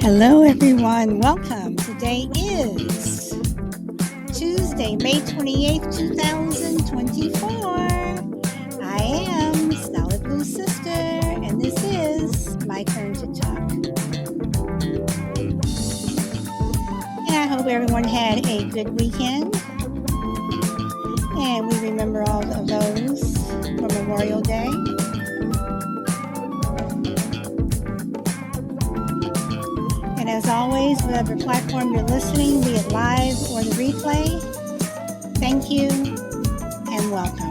Hello, everyone. Welcome. Today is Tuesday, May 28th, 2024. I am Solid Blue Sister, and this is My Turn to Talk. And I hope everyone had a good weekend. And we remember all of those for Memorial Day. And as always, whatever platform you're listening, be it live or the replay, thank you and welcome.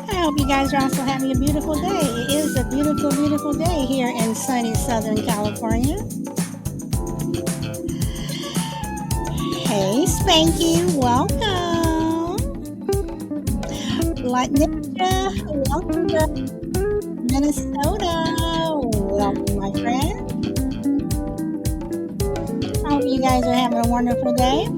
I hope you guys are also having a beautiful day. It is a beautiful, beautiful day here in sunny Southern California. Hey, Spanky, welcome. Latinita, welcome to Minnesota. Welcome, my friend. I hope you guys are having a wonderful day.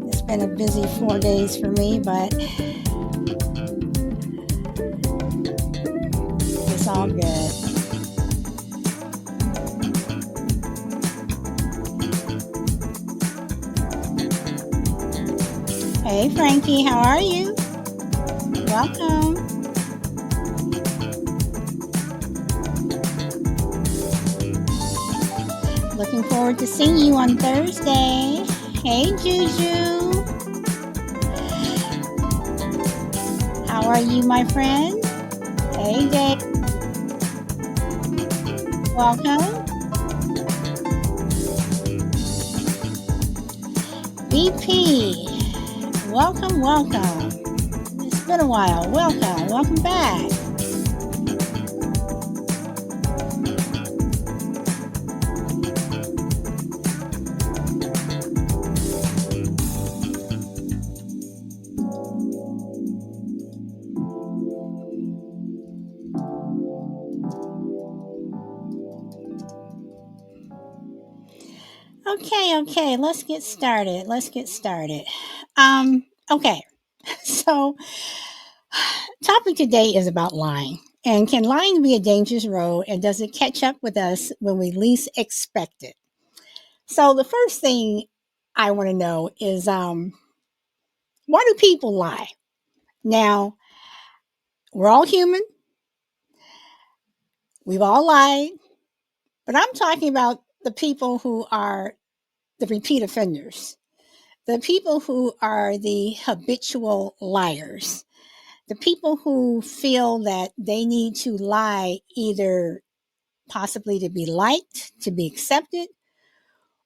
It's been a busy 4 days for me, but it's all good. Hey, Frankie, how are you? Welcome. Looking forward to seeing you on Thursday. Hey, Juju. How are you, my friend? Hey, Dave. Welcome. BP. Welcome, welcome. It's been a while. Welcome back. Okay, let's get started. Okay, so topic today is about lying. And can lying be a dangerous road, and does it catch up with us when we least expect it? So the first thing I want to know is why do people lie? Now, we're all human. We've all lied, but I'm talking about the people who are the repeat offenders, the people who are the habitual liars, the people who feel that they need to lie either possibly to be liked, to be accepted,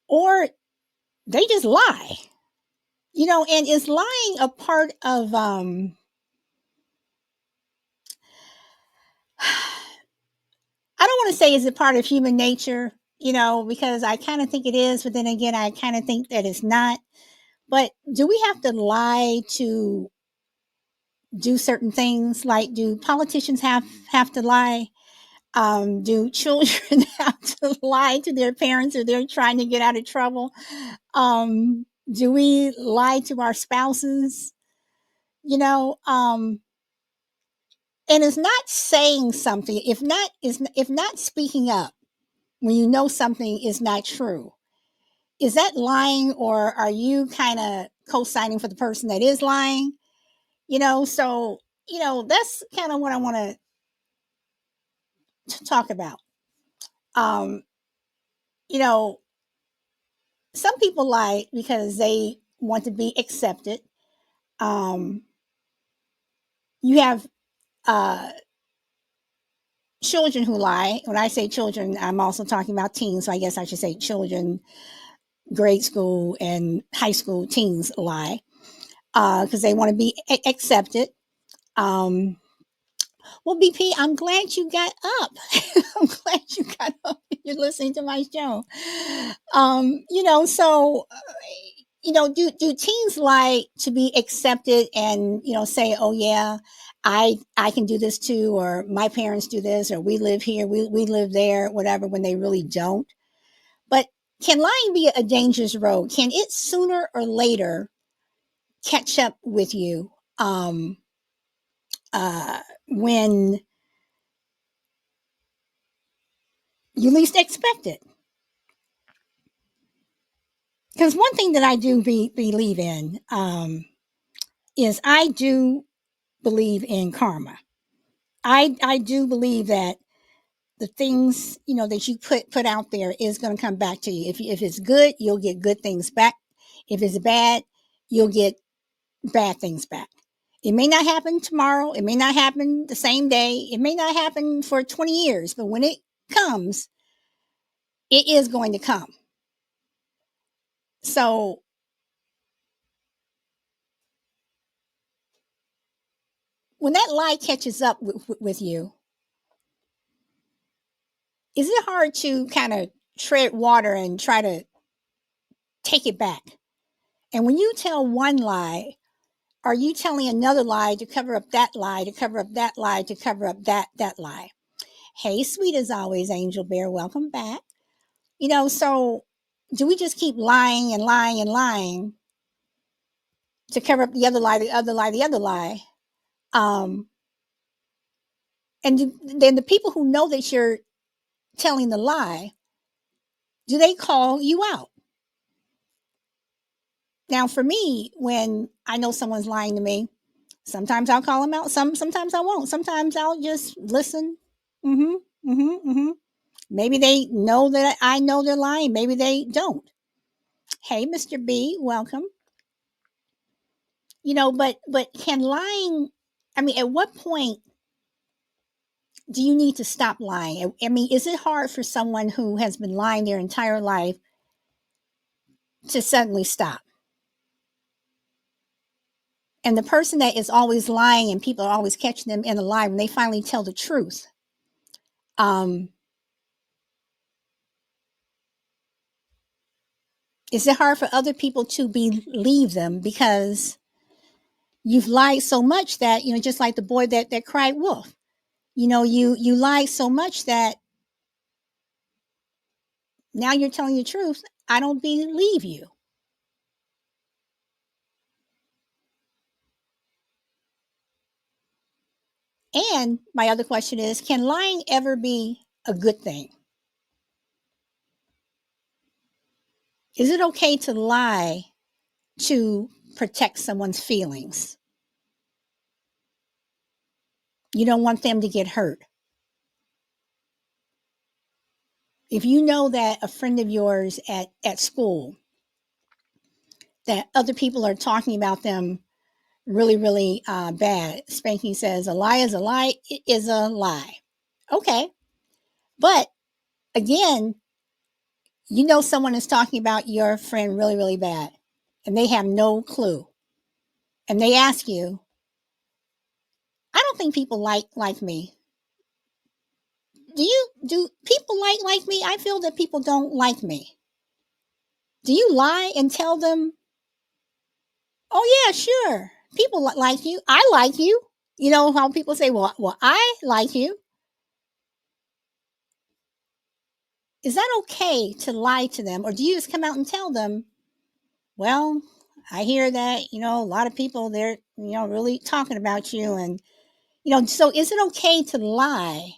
or they just lie. And is lying a part of I don't want to say is it part of human nature, because I kind of think it is, but then again, I kind of think that it's not. But do we have to lie to do certain things? Like, do politicians have to lie? Do children have to lie to their parents if they're trying to get out of trouble? Do we lie to our spouses? And it's not saying something, if not speaking up when you know something is not true. Is that lying, or are you kind of co-signing for the person that is lying? So that's kind of what I want to talk about. Um, you know, some people lie because they want to be accepted. You have children who lie. When I say children, I'm also talking about teens. So I guess I should say children, grade school and high school teens lie because they want to be accepted. Well, BP, I'm glad you got up. I'm glad you got up. You're listening to my show. So do teens like to be accepted and say, oh yeah, I can do this too, or my parents do this, or we live here, we live there, whatever, when they really don't. But can lying be a dangerous road? Can it sooner or later catch up with you when you least expect it? Because one thing that I do believe in is I do believe in karma. I do believe that the things that you put out there is going to come back to you. If it's good, you'll get good things back. If it's bad, you'll get bad things back. It may not happen tomorrow. It may not happen the same day. It may not happen for 20 years, but when it comes, it is going to come. So when that lie catches up with you, is it hard to kind of tread water and try to take it back? And when you tell one lie, are you telling another lie to cover up that lie, to cover up that lie, to cover up that lie? Hey, sweet as always, Angel Bear, welcome back. So do we just keep lying and lying and lying to cover up the other lie, the other lie, the other lie? And then the people who know that you're telling the lie, do they call you out? Now, for me, when I know someone's lying to me, sometimes I'll call them out. Sometimes I won't. Sometimes I'll just listen. Mm-hmm. Mm-hmm. Mm-hmm. Maybe they know that I know they're lying. Maybe they don't. Hey, Mr. B, welcome. But can lying? I mean, at what point do you need to stop lying? I mean, is it hard for someone who has been lying their entire life to suddenly stop? And the person that is always lying and people are always catching them in a lie, when they finally tell the truth, um, is it hard for other people to believe them because you've lied so much that, just like the boy that cried wolf, you lied so much that now you're telling the truth. I don't believe you. And my other question is, can lying ever be a good thing? Is it okay to lie to protect someone's feelings? You don't want them to get hurt. If you know that a friend of yours at school, that other people are talking about them really, really bad, Spanky says, a lie is a lie, it is a lie. Okay. But again, someone is talking about your friend really, really bad, and they have no clue. And they ask you, I don't think people like me. Do people like me? I feel that people don't like me. Do you lie and tell them, oh yeah, sure, people like you, I like you? You know how people say, well, I like you. Is that okay to lie to them, or do you just come out and tell them, well, I hear that a lot of people, they're really talking about you, and so is it okay to lie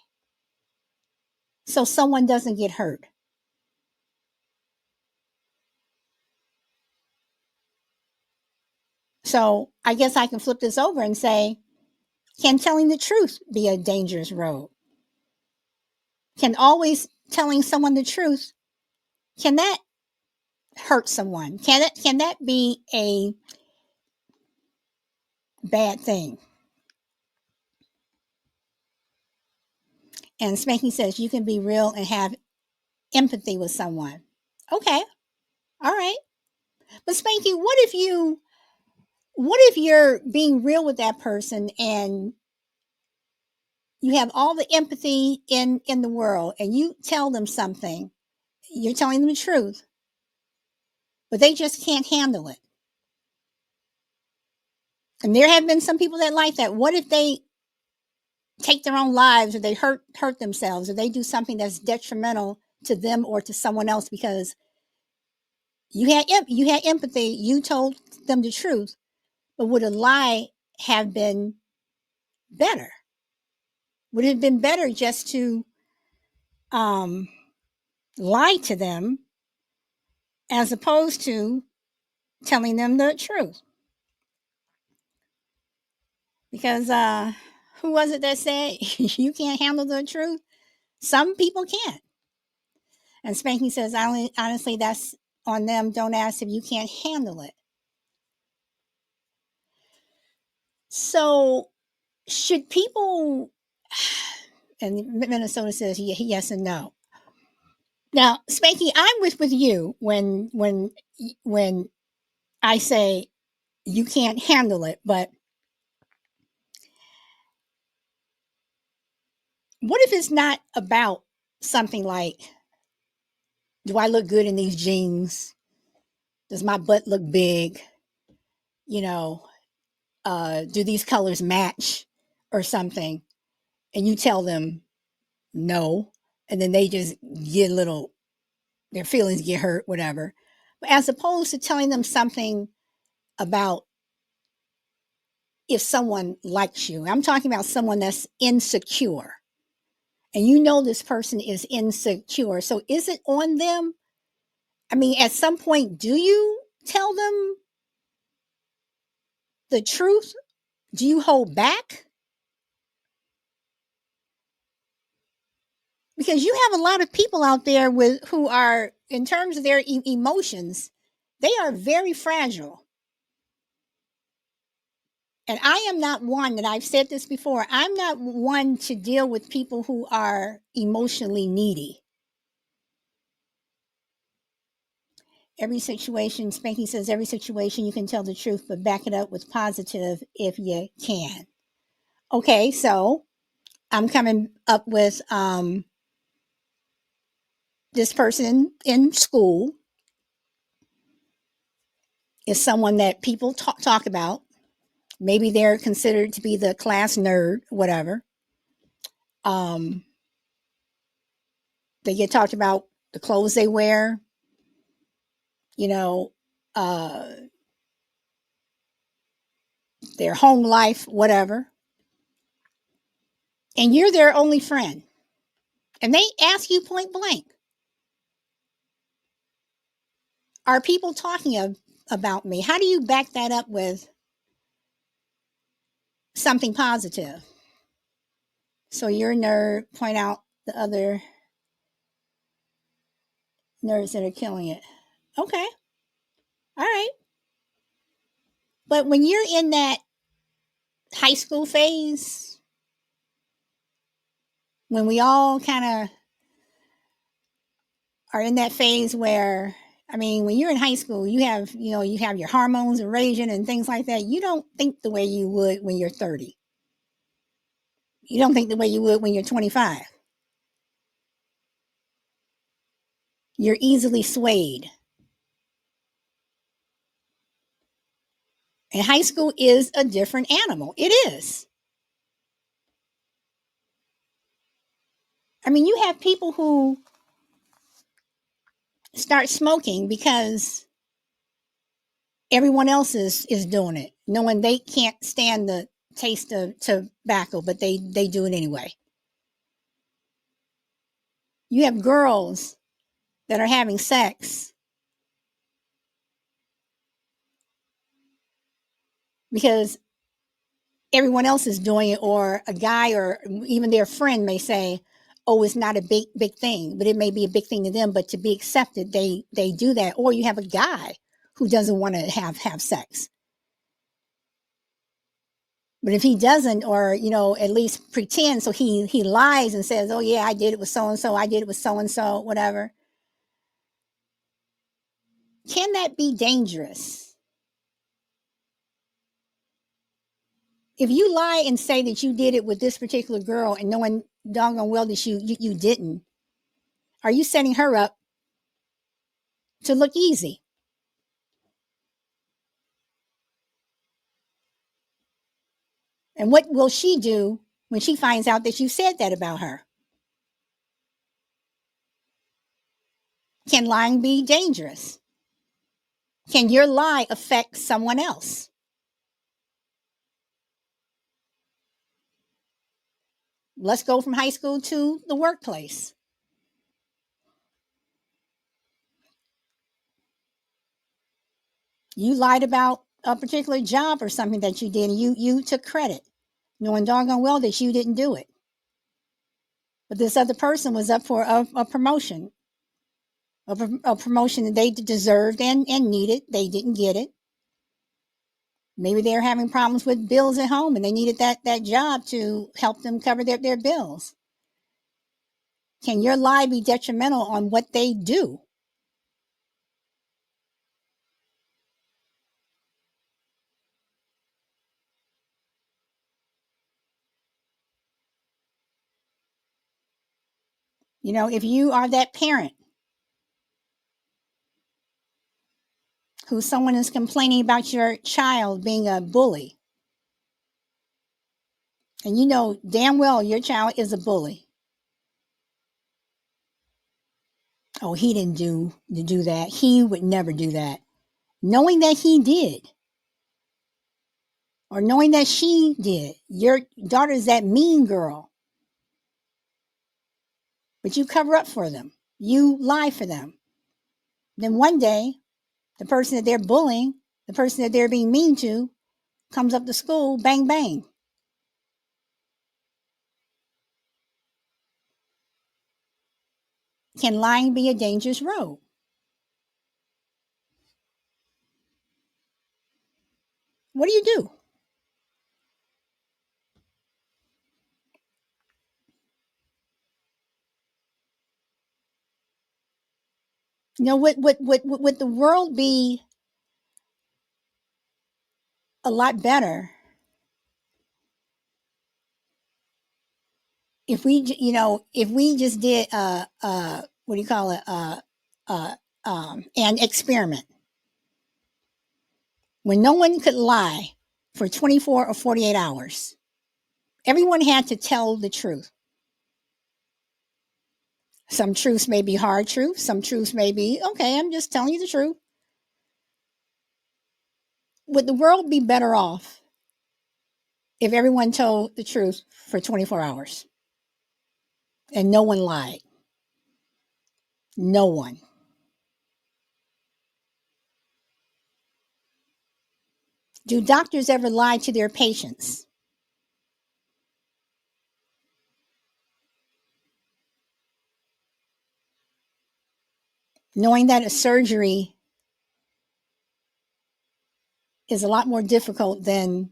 so someone doesn't get hurt? So I guess I can flip this over and say, can telling the truth be a dangerous road? Can always telling someone the truth, can that hurt someone? Can that be a bad thing? And Spanky says you can be real and have empathy with someone. Okay, all right. But Spanky, what if you're being real with that person and you have all the empathy in the world, and you tell them something, you're telling them the truth, but they just can't handle it. And there have been some people that like that. What if they take their own lives, or they hurt themselves, or they do something that's detrimental to them or to someone else because you had empathy, you told them the truth, but would a lie have been better? Would it have been better just to um, lie to them as opposed to telling them the truth? Because who was it that said you can't handle the truth? Some people can't. And Spanky says, honestly, that's on them. Don't ask if you can't handle it. So, should people, and Minnesota says yes and no. Now, Spanky, I'm with you when I say you can't handle it, but what if it's not about something like, do I look good in these jeans? Does my butt look big? You know, do these colors match or something? And you tell them no, and then they just get a little, their feelings get hurt, whatever. But as opposed to telling them something about if someone likes you, I'm talking about someone that's insecure, and you know this person is insecure. So is it on them? I mean, at some point, do you tell them the truth? Do you hold back? Because you have a lot of people out there with who are, in terms of their emotions, they are very fragile. And I am not one, that I've said this before, I'm not one to deal with people who are emotionally needy. Every situation, Spanky says, every situation you can tell the truth, but back it up with positive if you can. Okay, so I'm coming up with this person in school is someone that people talk about. Maybe they're considered to be the class nerd, whatever. Um, they get talked about the clothes they wear, you know, uh, their home life, whatever. And you're their only friend. And they ask you point blank, are people talking about me? How do you back that up with something positive? So you're a nerd, point out the other nerds that are killing it. Okay. All right. But when you're in that high school phase, when we all kind of are in that phase where, I mean, when you're in high school, you have your hormones and raging and things like that. You don't think the way you would when you're 30. You don't think the way you would when you're 25. You're easily swayed. And high school is a different animal. It is. I mean, you have people who start smoking because everyone else is doing it, knowing they can't stand the taste of tobacco, but they do it anyway. You have girls that are having sex because everyone else is doing it, or a guy or even their friend may say, oh, it's not a big thing, but it may be a big thing to them, but to be accepted, they do that. Or you have a guy who doesn't want to have sex, but if he doesn't, or at least pretend, so he lies and says, oh yeah, I did it with so and so, I did it with so and so, whatever. Can that be dangerous? If you lie and say that you did it with this particular girl and knowing doggone well that you didn't, are you setting her up to look easy? And what will she do when she finds out that you said that about her? Can lying be dangerous? Can your lie affect someone else? Let's go from high school to the workplace. You lied about a particular job or something that you did, and you took credit, knowing doggone well that you didn't do it. But this other person was up for a promotion, a promotion that they deserved and needed. They didn't get it. Maybe they're having problems with bills at home and they needed that job to help them cover their bills. Can your lie be detrimental on what they do? You know, if you are that parent who someone is complaining about your child being a bully, and you know damn well your child is a bully. Oh, he didn't do that. He would never do that. Knowing that he did, or knowing that she did. Your daughter's that mean girl, but you cover up for them. You lie for them. Then one day, the person that they're bullying, the person that they're being mean to, comes up to school, bang, bang. Can lying be a dangerous road? What do you do? You know, would the world be a lot better if if we just did what do you call it, an experiment when no one could lie for 24 or 48 hours. Everyone had to tell the truth. Some truths may be hard truths. Some truths may be, okay, I'm just telling you the truth. Would the world be better off if everyone told the truth for 24 hours and no one lied? No one. Do doctors ever lie to their patients? Knowing that a surgery is a lot more difficult than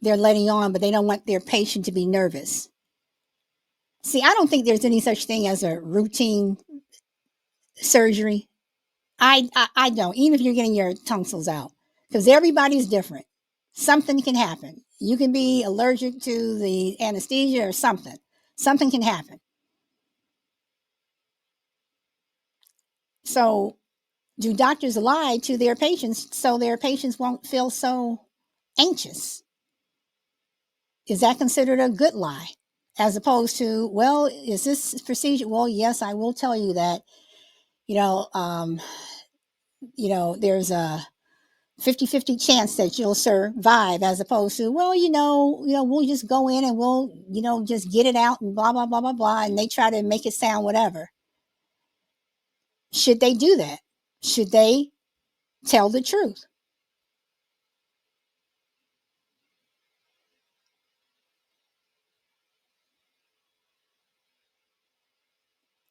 they're letting on, but they don't want their patient to be nervous. See, I don't think there's any such thing as a routine surgery. I don't, even if you're getting your tonsils out, because everybody's different. Something can happen. You can be allergic to the anesthesia or something. Something can happen. So, do doctors lie to their patients so their patients won't feel so anxious? Is that considered a good lie? As opposed to, well, is this procedure? Well, yes, I will tell you that, you know, um, there's a 50-50 chance that you'll survive, as opposed to, well, we'll just go in and we'll, just get it out and blah, blah, blah, blah, blah. And they try to make it sound whatever. Should they do that? Should they tell the truth?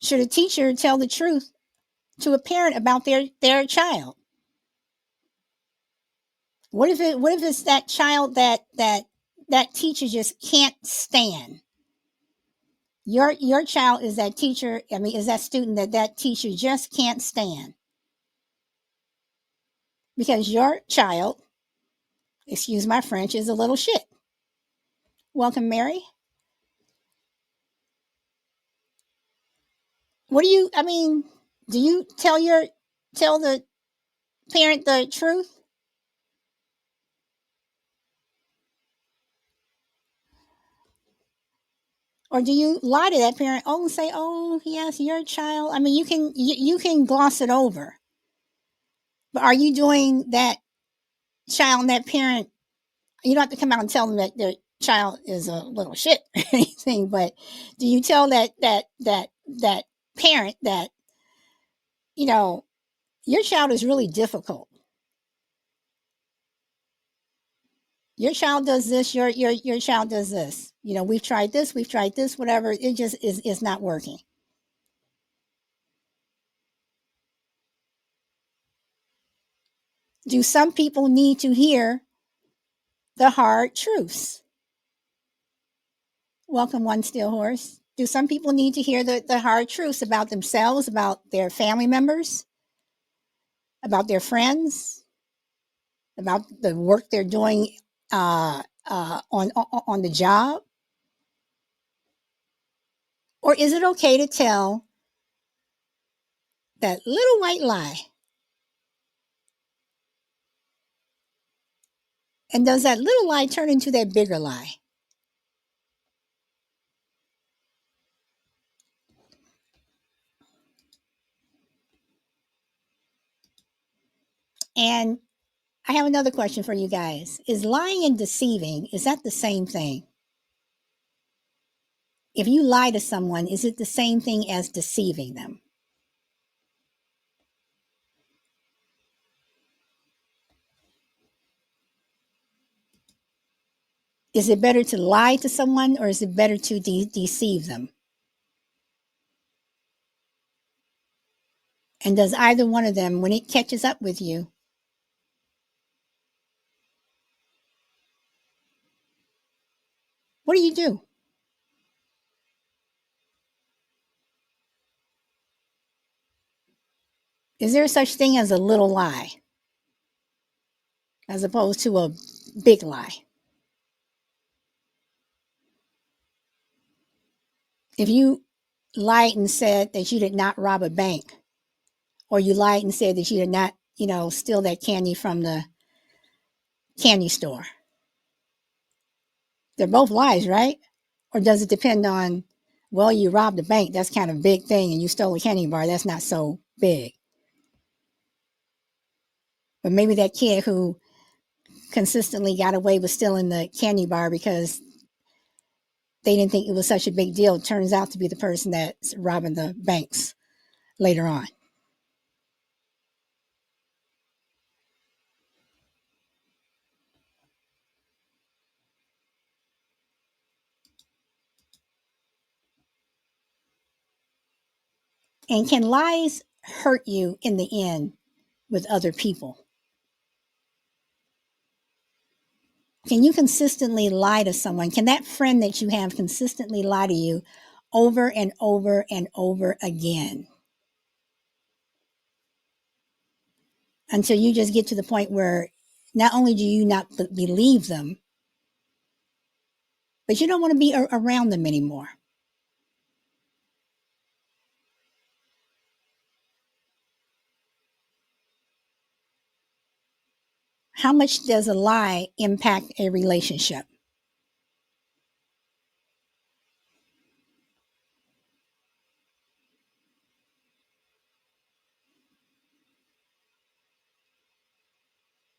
Should a teacher tell the truth to a parent about their child? What if it's that child that teacher just can't stand? Your child is that teacher, I mean, is that student that teacher just can't stand, because your child excuse my French, is a little shit. Welcome, Mary. What do you, I mean, do you tell the parent the truth? Or do you lie to that parent? Oh, say, oh, yes, your child. I mean, you can gloss it over. But are you doing that child and that parent? You don't have to come out and tell them that their child is a little shit or anything. But do you tell that parent that, you know, your child is really difficult? Your child does this. Your child does this. You know, we've tried this. We've tried this. Whatever. It just is not working. Do some people need to hear the hard truths? Welcome, one steel horse. Do some people need to hear the hard truths about themselves, about their family members, about their friends, about the work they're doing on the job? Or is it okay to tell that little white lie? And does that little lie turn into that bigger lie? And I have another question for you guys. Is lying and deceiving, is that the same thing? If you lie to someone, is it the same thing as deceiving them? Is it better to lie to someone or is it better to deceive them? And does either one of them, when it catches up with you, what do you do? Is there such thing as a little lie as opposed to a big lie? If you lied and said that you did not rob a bank, or you lied and said that you did not, steal that candy from the candy store, they're both lies, right? Or does it depend on, well, you robbed a bank, that's kind of a big thing, and you stole a candy bar, that's not so big. But maybe that kid who consistently got away with stealing the candy bar because they didn't think it was such a big deal turns out to be the person that's robbing the banks later on. And can lies hurt you in the end with other people? Can you consistently lie to someone? Can that friend that you have consistently lie to you over and over and over again until you just get to the point where not only do you not believe them, but you don't want to be around them anymore? How much does a lie impact a relationship?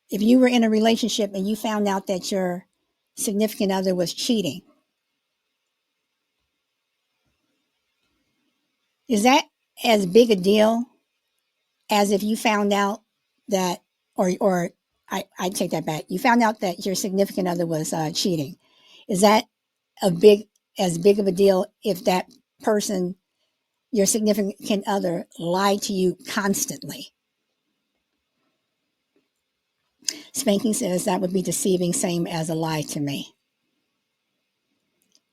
If you were in a relationship and you found out that your significant other was cheating, is that as big a deal as if you found out that, or I take that back. You found out that your significant other was cheating. Is that as big of a deal if that person, your significant other, lied to you constantly? Spanking says that would be deceiving, same as a lie to me.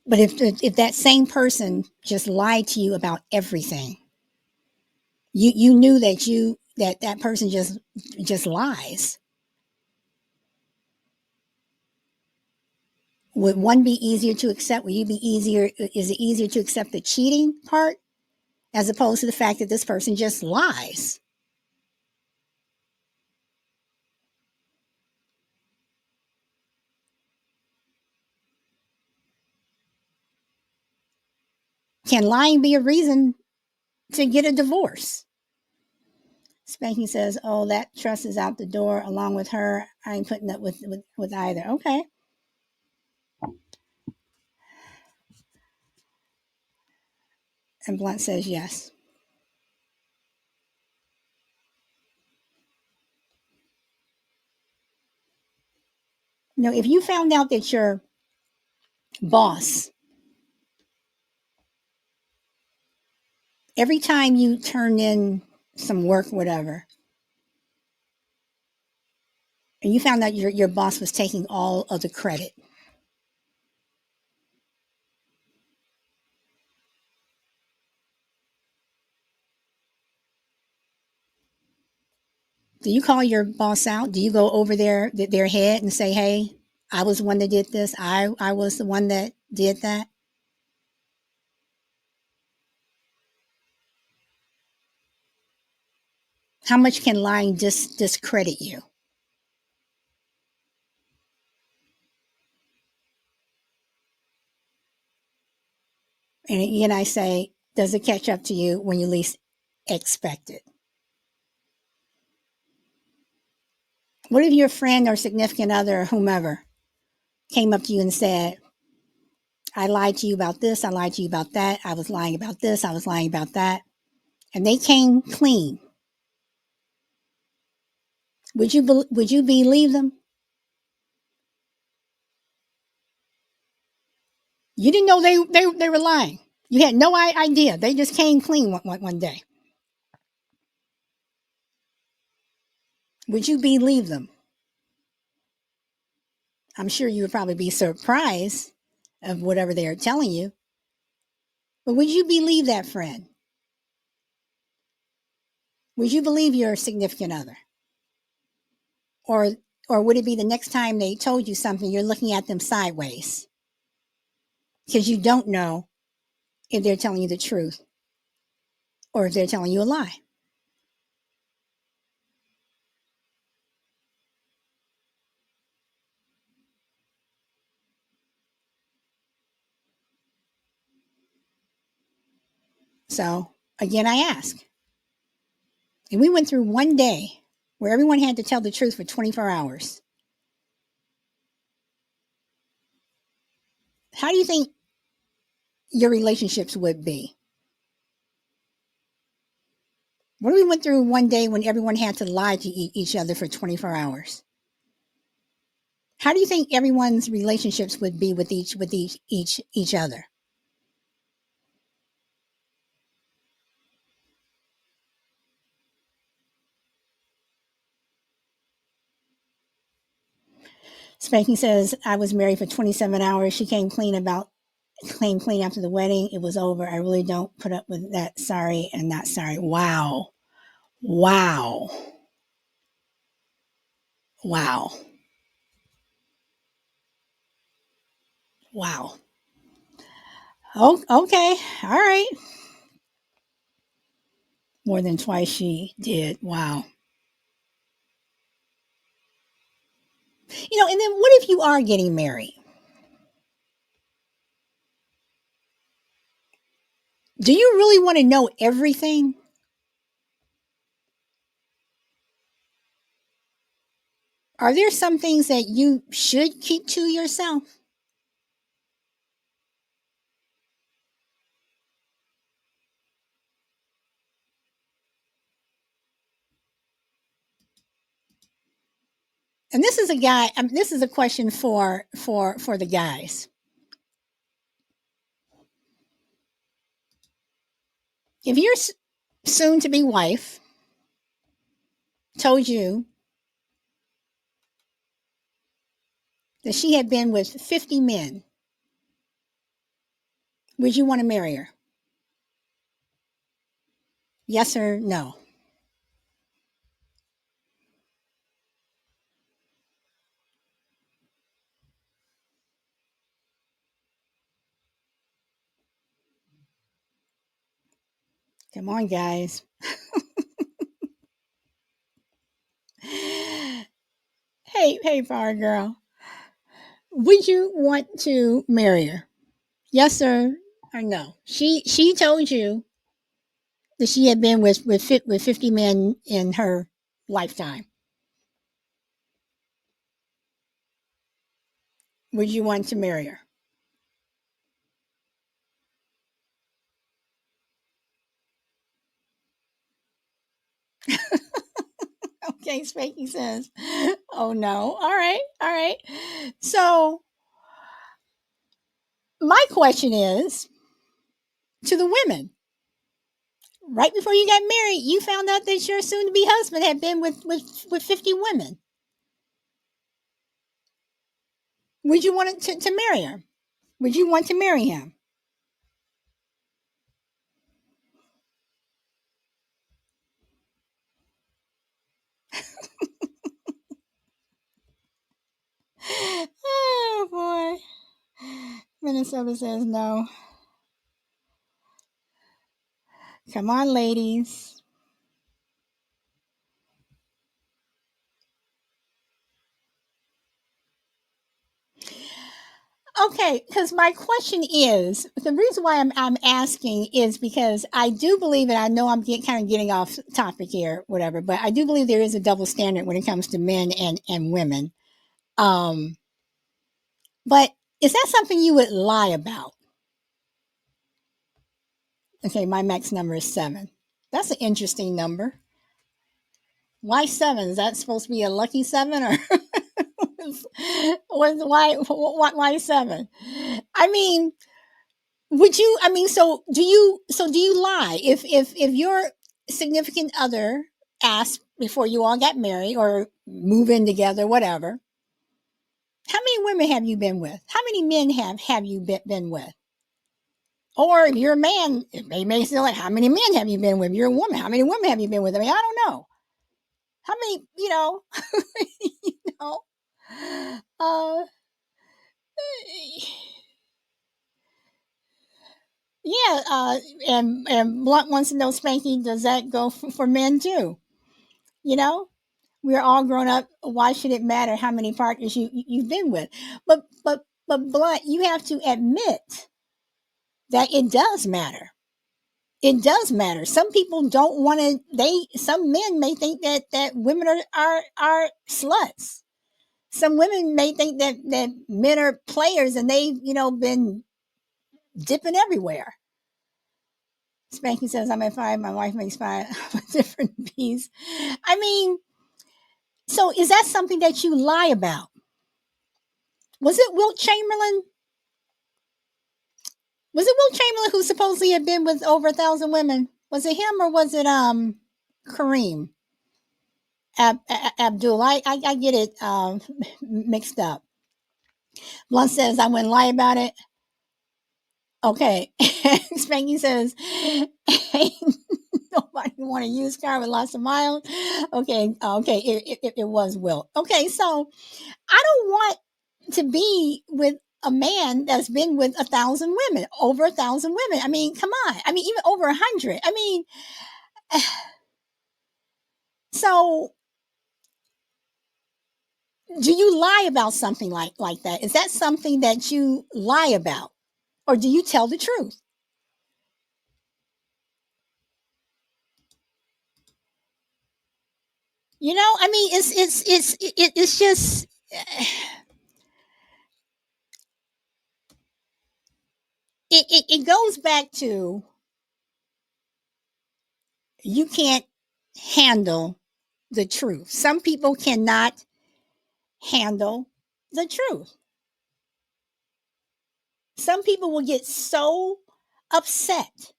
But if that same person just lied to you about everything, you knew that that person just lies. Would one be easier to accept? Would you be easier? Is it easier to accept the cheating part as opposed to the fact that this person just lies? Can lying be a reason to get a divorce? Spanky says, "Oh, that trust is out the door along with her. I ain't putting up with either." Okay. And Blunt says yes. If you found out that your boss, every time you turn in some work, whatever, and you found out your boss was taking all of the credit, do you call your boss out? Do you go over their head and say, "Hey, I was the one that did this. I was the one that did that"? How much can lying discredit you? And again, I say, does it catch up to you when you least expect it? What if your friend or significant other or whomever came up to you and said, "I lied to you about this, I lied to you about that, I was lying about this, I was lying about that," and they came clean? Would you believe them? You didn't know they were lying. You had no idea. They just came clean one day. Would you believe them? I'm sure you would probably be surprised of whatever they are telling you. But would you believe that friend? Would you believe your significant other? Or or would it be the next time they told you something, you're looking at them sideways because you don't know if they're telling you the truth or if they're telling you a lie? So again, I ask, and we went through one day where everyone had to tell the truth for 24 hours. How do you think your relationships would be? What if we went through one day when everyone had to lie to each other for 24 hours? How do you think everyone's relationships would be with each other? Spanking says, "I was married for 27 hours. She came clean after the wedding. It was over. I really don't put up with that. Sorry and not sorry." Wow. Wow. Wow. Wow. Oh, okay. All right. More than twice she did. Wow. And then what if you are getting married? Do you really want to know everything? Are there some things that you should keep to yourself? And this is a guy. This is a question for the guys. If your soon to be wife told you that she had been with 50 men, would you want to marry her? Yes or no? Come on, guys. Hey, Power Girl. Would you want to marry her? Yes or no? She told you that she had been with 50 men in her lifetime. Would you want to marry her? Okay, Spanky says, "Oh no. All right, all right." So my question is to the women. Right before you got married, you found out that your soon-to-be husband had been with 50 women. Would you want to marry her? Would you want to marry him? Oh boy. Minnesota says no. Come on, ladies. Okay, because my question is the reason why I'm asking is because I do believe, and I know I'm kind of getting off topic here, whatever, but I do believe there is a double standard when it comes to men and women. Um, but is that something you would lie about? Okay, my max number is 7. That's an interesting number. Why 7? Is that supposed to be a lucky 7 or why 7? I mean, would you? I mean, so do you? So do you lie if your significant other asked before you all got married or move in together, whatever? How many women have you been with? How many men have you been with? Or if you're a man, they may say like, how many men have you been with? You're a woman. How many women have you been with? I mean, I don't know. How many? You know. Uh, yeah. And Blunt wants to know, Spanky, does that go for men too? You know, we're all grown up. Why should it matter how many partners you've been with? But Blunt, you have to admit that it does matter. It does matter. Some people don't want to. Some men may think that women are sluts. Some women may think that men are players and they've been dipping everywhere. Spanky says I'm at 5. My wife makes 5 different bees. I mean, so is that something that you lie about? Was it Wilt Chamberlain? Was it Wilt Chamberlain who supposedly had been with over 1,000 women? Was it him or was it Kareem Abdul? I get it mixed up. Blunt says I wouldn't lie about it. Okay. Spanky says, hey, nobody want a used car with lots of miles. Okay, it was Wilt. Okay, so I don't want to be with a man that's been with 1,000 women, over 1,000 women. I mean, come on. I mean, even over 100. I mean, so do you lie about something like that? Is that something that you lie about, or do you tell the truth? I mean, it's just it goes back to you can't handle the truth. Some people cannot handle the truth. Some people will get so upset.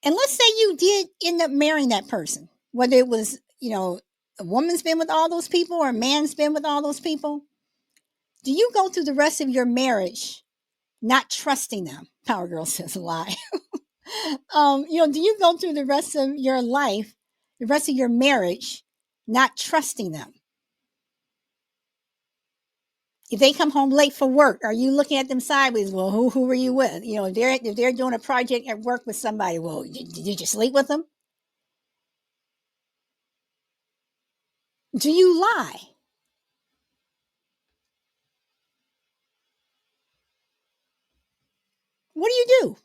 And let's say you did end up marrying that person, whether it was, a woman's been with all those people or a man's been with all those people. Do you go through the rest of your marriage not trusting them? Power Girl says a lie. Do you go through the rest of your life, the rest of your marriage, not trusting them? If they come home late for work, are you looking at them sideways? Well, who were you with? You know, if they're doing a project at work with somebody, well, did you sleep with them? Do you lie? What do you do?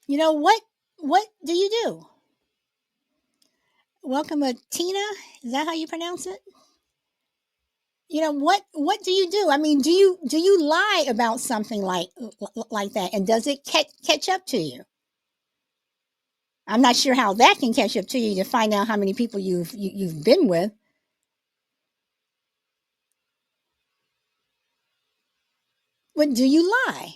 You know what? What do you do? Welcome, Tina. Is that how you pronounce it? You know what do you do? I mean, do you lie about something like that, and does it catch up to you? I'm not sure how that can catch up to you to find out how many people you've been with. But do you lie?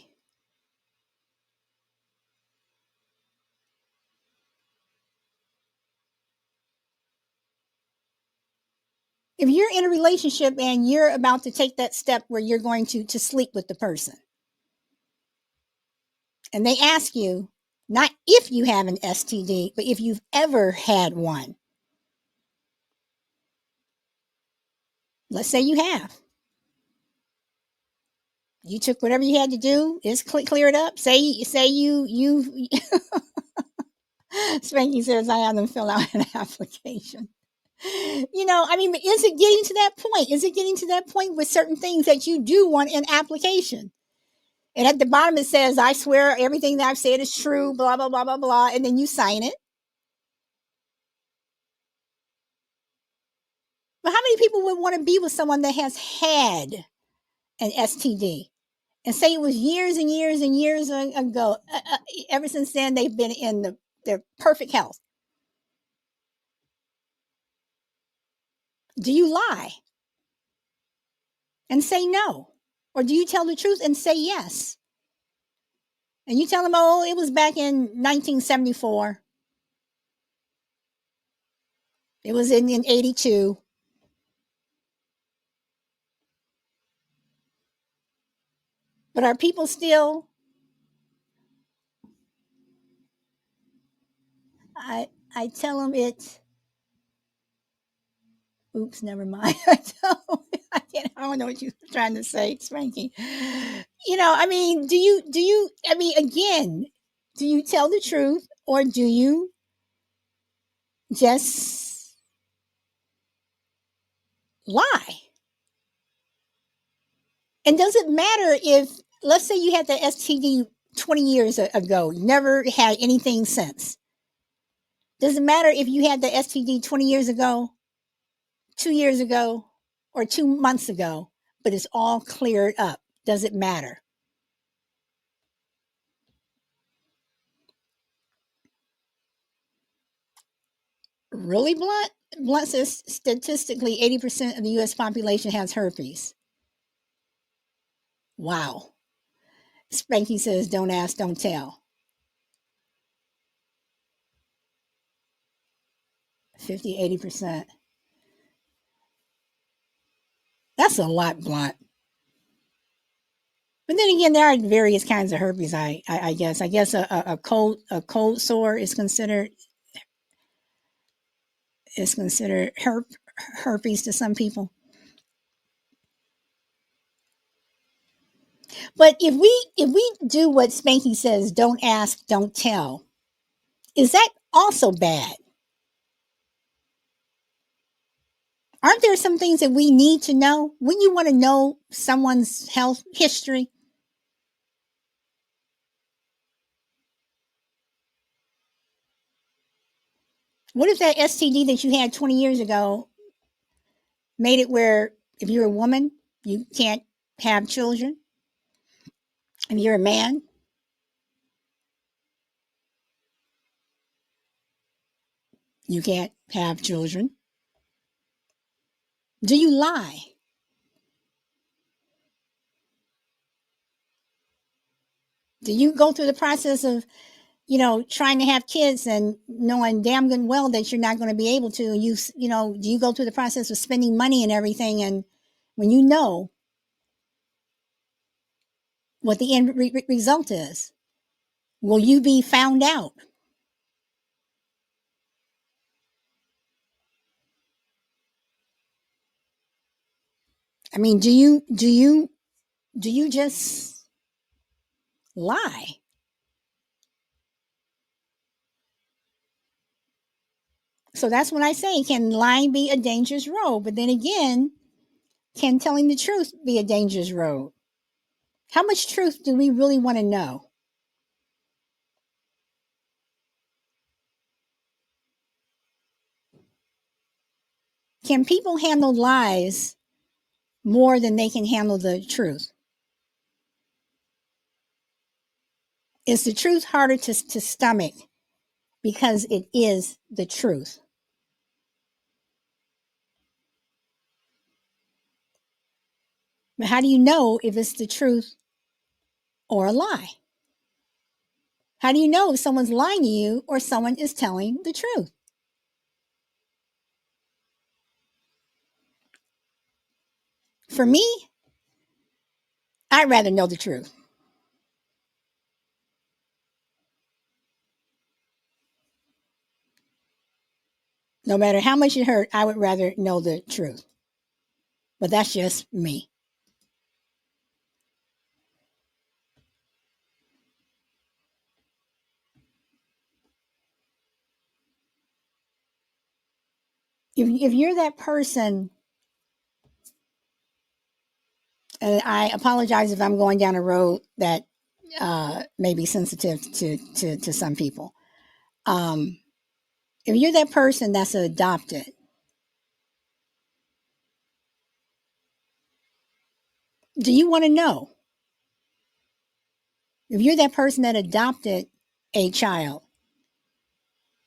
If you're in a relationship and you're about to take that step where you're going to sleep with the person, and they ask you not if you have an STD, but if you've ever had one. Let's say you have. You took whatever you had to do. It's cleared up. Say you Spanky says I have them fill out an application. I mean, but is it getting to that point? Is it getting to that point with certain things that you do want an application? And at the bottom it says, I swear everything that I've said is true, blah, blah, blah, blah, blah. And then you sign it. But how many people would want to be with someone that has had an STD? And say it was years and years and years ago. Ever since then, they've been in their perfect health. Do you lie and say no? Or do you tell the truth and say yes? And you tell them, oh, it was back in 1974. It was in 82. But are people still, I tell them it's, oops, never mind. I tell them, I don't know what you're trying to say, Spanky. I mean, I mean, again, do you tell the truth or do you just lie? And does it matter if, let's say you had the STD 20 years ago, never had anything since? Does it matter if you had the STD 20 years ago, 2 years ago, or 2 months ago, but it's all cleared up? Does it matter? Really, Blunt? Blunt says statistically 80% of the US population has herpes. Wow. Spanky says don't ask, don't tell. 50, 80%. That's a lot, Blunt. But then again, there are various kinds of herpes. I guess. I guess a cold sore is considered herpes to some people. But if we do what Spanky says, don't ask, don't tell, is that also bad? Aren't there some things that we need to know? Wouldn't you want to know someone's health history? What if that STD that you had 20 years ago made it where if you're a woman, you can't have children? If you're a man, you can't have children. Do you lie? Do you go through the process of, trying to have kids and knowing damn good and well that you're not going to be able to? Do you go through the process of spending money and everything? And when you know what the end result is, will you be found out? I mean, do you just lie? So that's when I say, can lying be a dangerous road? But then again, can telling the truth be a dangerous road? How much truth do we really want to know? Can people handle lies more than they can handle the truth? Is the truth harder to stomach because it is the truth? But how do you know if it's the truth or a lie? How do you know if someone's lying to you or someone is telling the truth? For me, I'd rather know the truth. No matter how much it hurt, I would rather know the truth. But that's just me. If you're that person, and I apologize if I'm going down a road that may be sensitive to some people. Um, if you're that person that's adopted, do you want to know? If you're that person that adopted a child,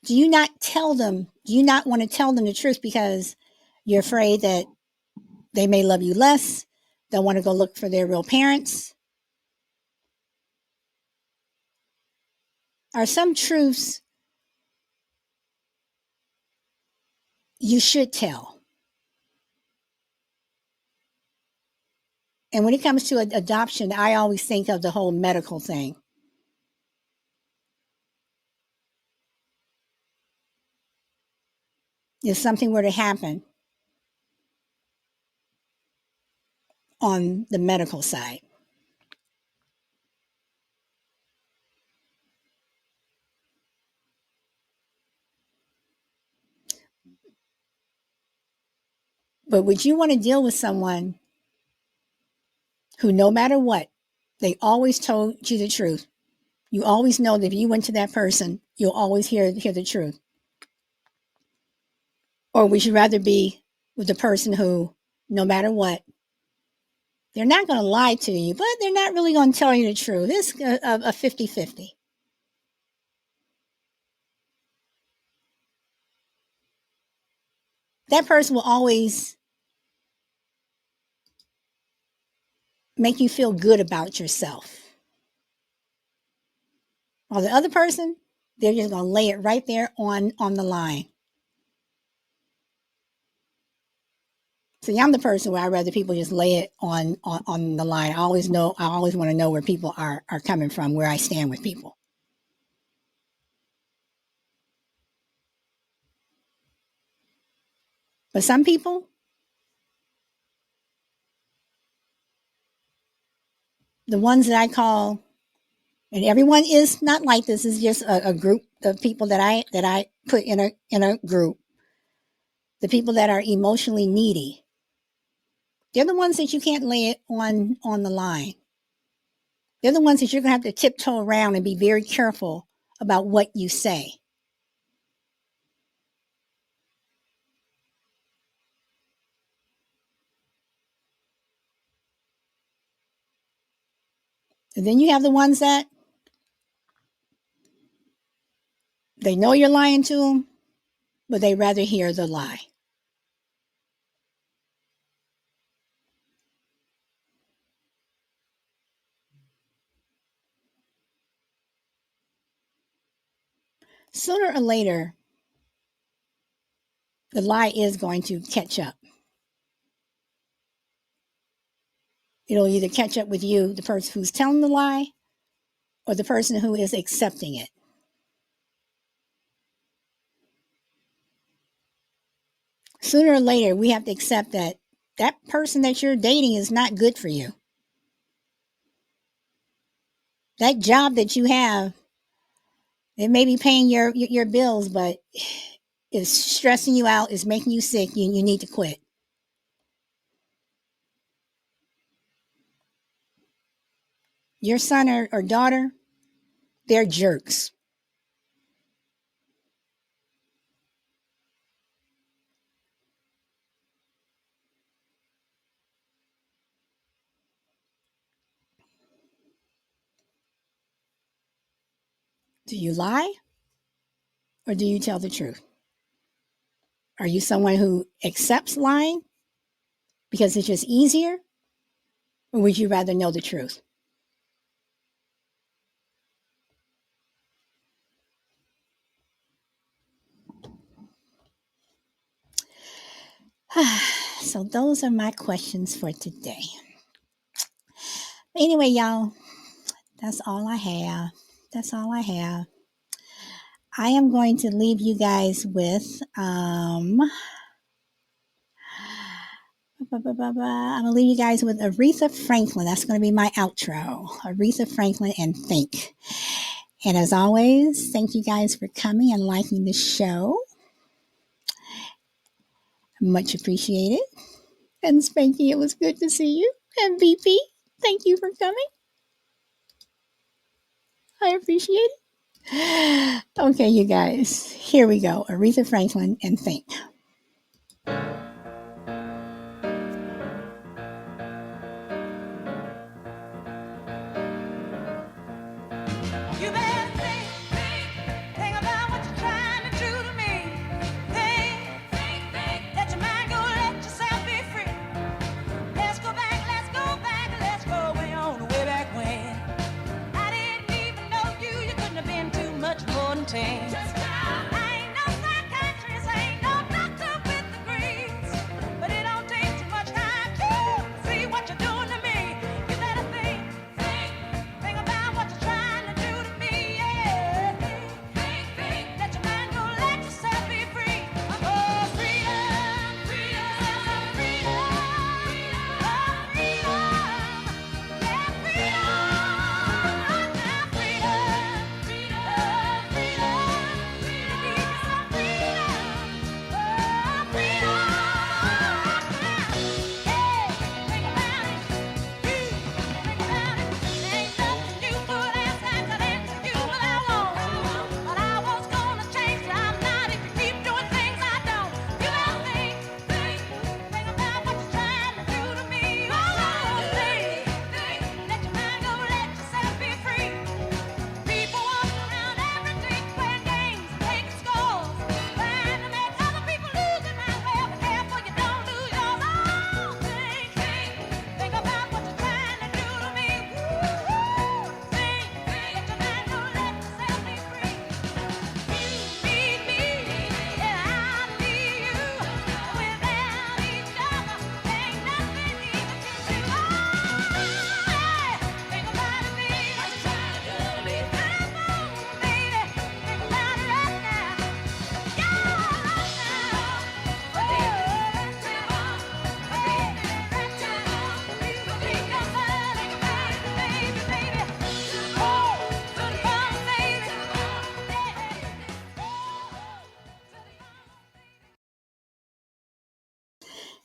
do you not tell them, do you not want to tell them the truth because you're afraid that they may love you less? They'll want to go look for their real parents? Are some truths you should tell? And when it comes to adoption, I always think of the whole medical thing. If something were to happen on the medical side. But would you want to deal with someone who, no matter what, they always told you the truth? You always know that if you went to that person, you'll always hear the truth. Or would you rather be with the person who, no matter what, they're not going to lie to you, but they're not really going to tell you the truth? It's a 50-50. That person will always make you feel good about yourself. While the other person, they're just going to lay it right there on the line. See, I'm the person where I'd rather people just lay it on the line. I always want to know where people are coming from, where I stand with people. But some people, the ones that I call, and everyone is not like this, is just a group of people that I put in a group. The people that are emotionally needy, they're the ones that you can't lay it on the line. They're the ones that you're gonna have to tiptoe around and be very careful about what you say. And then you have the ones that they know you're lying to them, but they rather hear the lie. Sooner or later, the lie is going to catch up. It'll either catch up with you, the person who's telling the lie, or the person who is accepting it. Sooner or later, we have to accept that that person that you're dating is not good for you. That job that you have, it may be paying your bills, but it's stressing you out, it's making you sick, you need to quit. Your son or daughter, they're jerks. Do you lie or do you tell the truth? Are you someone who accepts lying because it's just easier, or would you rather know the truth? So those are my questions for today. Anyway, y'all, that's all I have. That's all I have. I am going to leave you guys with I'm gonna leave you guys with Aretha Franklin. That's gonna be my outro. Aretha Franklin and Think. And as always, thank you guys for coming and liking the show. Much appreciated. And Spanky, it was good to see you. And BP, thank you for coming. I appreciate it. Okay, you guys, here we go. Aretha Franklin and Think. You better think about what you're trying to do to me. Think, let your mind go, let yourself be free. Let's go let's go way on, way back when. I didn't even know you couldn't have been too much more than 10. I ain't no psychiatrist, I ain't no doctor with degrees, but it don't take too much time to see what you're doing to me. You better think about what you're trying to do to me, yeah. Think, let your mind go, let yourself be free. Oh, freedom, freedom, freedom, oh, freedom.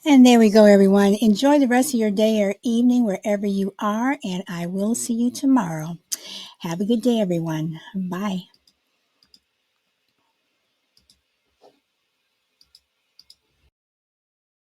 And there we go, everyone. Enjoy the rest of your day or evening wherever you are, and I will see you tomorrow. Have a good day, everyone. Bye.